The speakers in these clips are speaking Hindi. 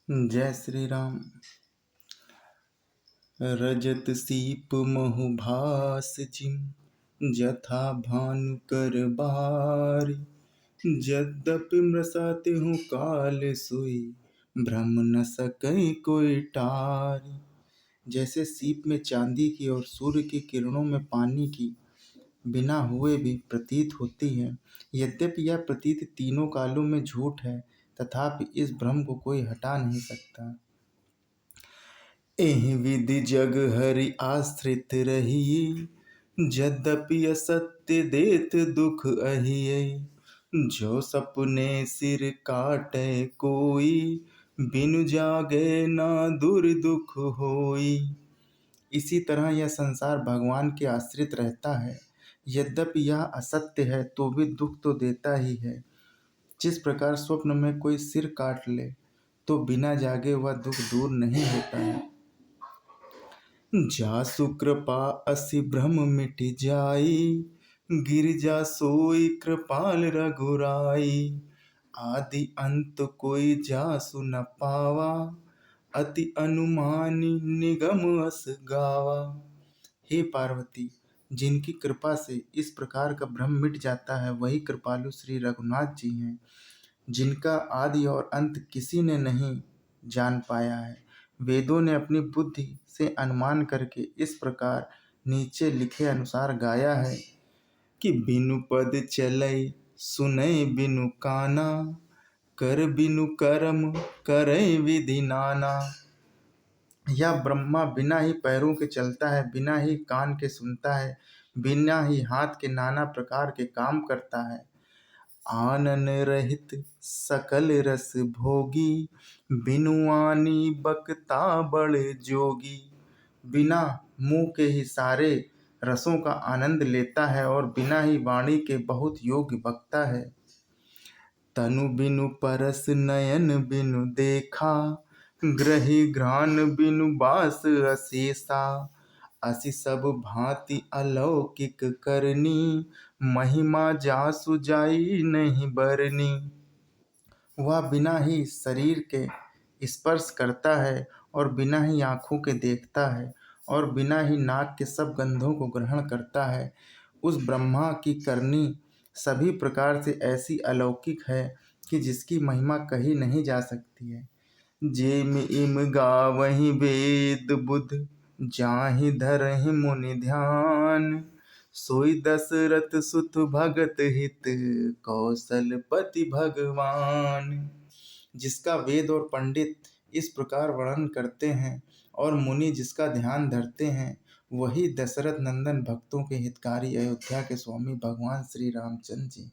जय श्री राम। रजत सीप महु भास जिम जथा भानु कर बारी। यद्यपि मृषा तिहु काल सोई भ्रम न सकई कोई टारी। जैसे सीप में चांदी की और सूर्य की किरणों में पानी की बिना हुए भी प्रतीत होती है, यद्यपि यह प्रतीत तीनों कालों में झूठ है, तथापि इस भ्रम को कोई हटा नहीं सकता। एहि विधि जग हरि आश्रित रही, यद्यपि असत्य देत दुख अहियै। जो सपने सिर काटे कोई, बिनु जागे ना दुख होई। इसी तरह यह संसार भगवान के आश्रित रहता है, यद्यपि यह असत्य है तो भी दुख तो देता ही है। जिस प्रकार स्वप्न में कोई सिर काट ले तो बिना जागे वह दुख दूर नहीं होता है। जासु कृपा असि भ्रम मिट जाई, गिरजा सोई कृपाल रघुराई। आदि अंत कोई जासु न पावा, अति अनुमानी निगम अस गावा। हे पार्वती, जिनकी कृपा से इस प्रकार का भ्रम मिट जाता है वही कृपालु श्री रघुनाथ जी हैं, जिनका आदि और अंत किसी ने नहीं जान पाया है। वेदों ने अपनी बुद्धि से अनुमान करके इस प्रकार नीचे लिखे अनुसार गाया है कि बिनु पद चलै सुनै बिनु काना, कर बिनु कर्म करै विधि नाना। यह ब्रह्मा बिना ही पैरों के चलता है, बिना ही कान के सुनता है, बिना ही हाथ के नाना प्रकार के काम करता है। आनन रहित सकल रस भोगी, बिनु आनी बकता बड़े जोगी। बिना मुंह के ही सारे रसों का आनंद लेता है और बिना ही वाणी के बहुत योग्य बकता है। तनु बिनु परस नयन बिनु देखा, ग्रही घ्राण बिनु बास अशेषा। असि सब भांति अलौकिक करनी, महिमा जासु जाई नहीं बरनी। वह बिना ही शरीर के स्पर्श करता है और बिना ही आँखों के देखता है और बिना ही नाक के सब गंधों को ग्रहण करता है। उस ब्रह्मा की करनी सभी प्रकार से ऐसी अलौकिक है कि जिसकी महिमा कही नहीं जा सकती है। जेम इम गावहीं वेद बुध, जाहि धरहि मुनि ध्यान। सोई दशरथ सुत भगत हित, कौशलपति भगवान। जिसका वेद और पंडित इस प्रकार वर्णन करते हैं और मुनि जिसका ध्यान धरते हैं, वही दशरथ नंदन भक्तों के हितकारी अयोध्या के स्वामी भगवान श्री रामचंद्र जी।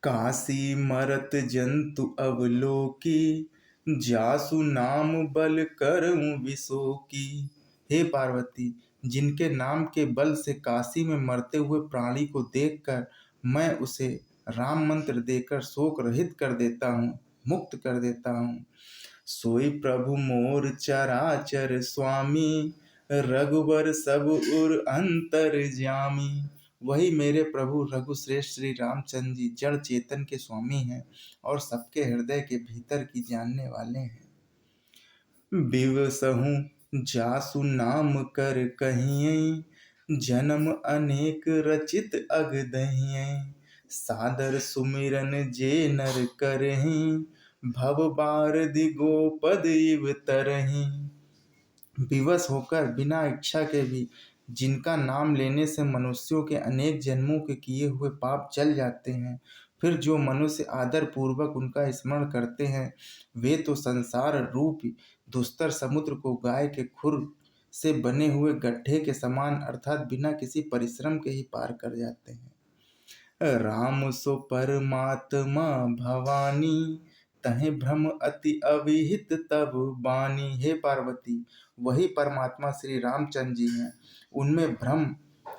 काशी मरत जंतु अवलोकी, जासु नाम बल करऊं विशोकी। हे पार्वती, जिनके नाम के बल से काशी में मरते हुए प्राणी को देखकर मैं उसे राम मंत्र देकर शोक रहित कर देता हूँ, मुक्त कर देता हूँ। सोई प्रभु मोर चराचर स्वामी, रघुबर सब उर अंतर जामी। वही मेरे प्रभु रघुश्रेष्ठ श्री रामचंद्र जी जड़ चेतन के स्वामी हैं और सबके हृदय के भीतर की जानने वाले हैं। बिवसहु जासु नाम कर कहियै, जन्म अनेक रचित अगदहियै। सादर सुमिरन जे नर करहीं, भव बारदि गोपद इव तरहीं। विवश होकर बिना इच्छा के भी जिनका नाम लेने से मनुष्यों के अनेक जन्मों के किए हुए पाप जल जाते हैं, फिर जो मनुष्य आदर पूर्वक उनका स्मरण करते हैं, वे तो संसार रूपी दुस्तर समुद्र को गाय के खुर से बने हुए गड्ढे के समान अर्थात बिना किसी परिश्रम के ही पार कर जाते हैं। राम सो परमात्मा भवानी, तहे भ्रम अति अविहित तब बानी। हे पार्वती, वही परमात्मा श्री रामचंद्र जी हैं, उनमें भ्रम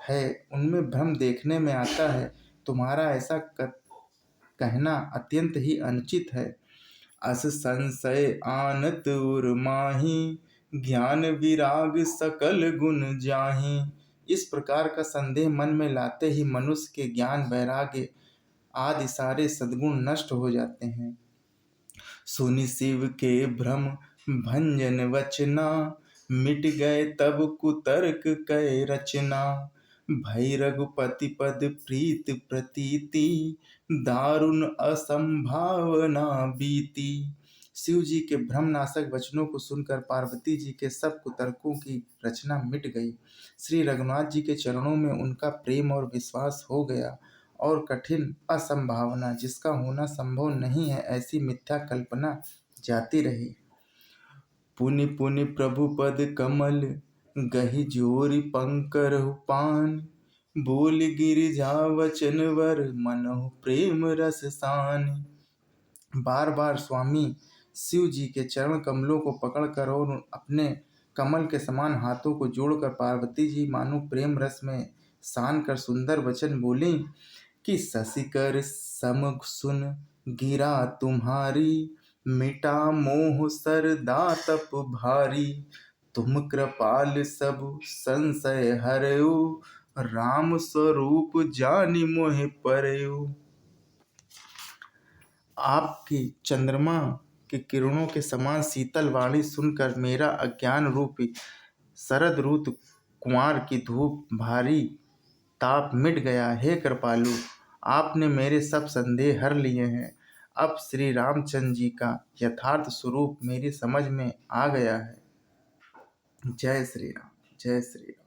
है, उनमें भ्रम देखने में आता है। तुम्हारा ऐसा कहना अत्यंत ही अनुचित है। अस संशय आनत उर माही, ज्ञान विराग सकल गुण जाही। इस प्रकार का संदेह मन में लाते ही मनुष्य के ज्ञान वैराग्य आदि सारे सद्गुण नष्ट हो जाते हैं। सुनि शिव के भ्रम भंजन वचना, मिट गए तब कुतर्क कै रचना। भई रघुपति पद प्रीत प्रतीति, दारुण असंभावना बीती। शिव जी के भ्रमनाशक वचनों को सुनकर पार्वती जी के सब कुतर्कों की रचना मिट गई। श्री रघुनाथ जी के चरणों में उनका प्रेम और विश्वास हो गया, और कठिन असंभावना, जिसका होना संभव नहीं है, ऐसी मिथ्या कल्पना जाती रही। पुनि पुनि प्रभु पद कमल, गहि जोरि पंकरहु पान। बोल गिरिजा वचन वर, मनहु प्रेम रस सान। बार बार स्वामी शिव जी के चरण कमलों को पकड़कर और अपने कमल के समान हाथों को जोड़कर पार्वती जी मानो प्रेम रस में सान कर सुंदर वचन बोली कि ससिकर सम सुन गिरा तुम्हारी, मिटा मोह सर दातप भारी। तुम कृपाल सब संशय हरयो, राम स्वरूप जानि मोहि परयो। आपकी चंद्रमा की किरणों के समान शीतल वाणी सुनकर मेरा अज्ञान रूपी शरद ऋतु कुमार की धूप भारी ताप मिट गया। हे कृपालु, आपने मेरे सब संदेह हर लिए हैं। अब श्री रामचंद्र जी का यथार्थ स्वरूप मेरी समझ में आ गया है। जय श्री राम, जय श्री राम।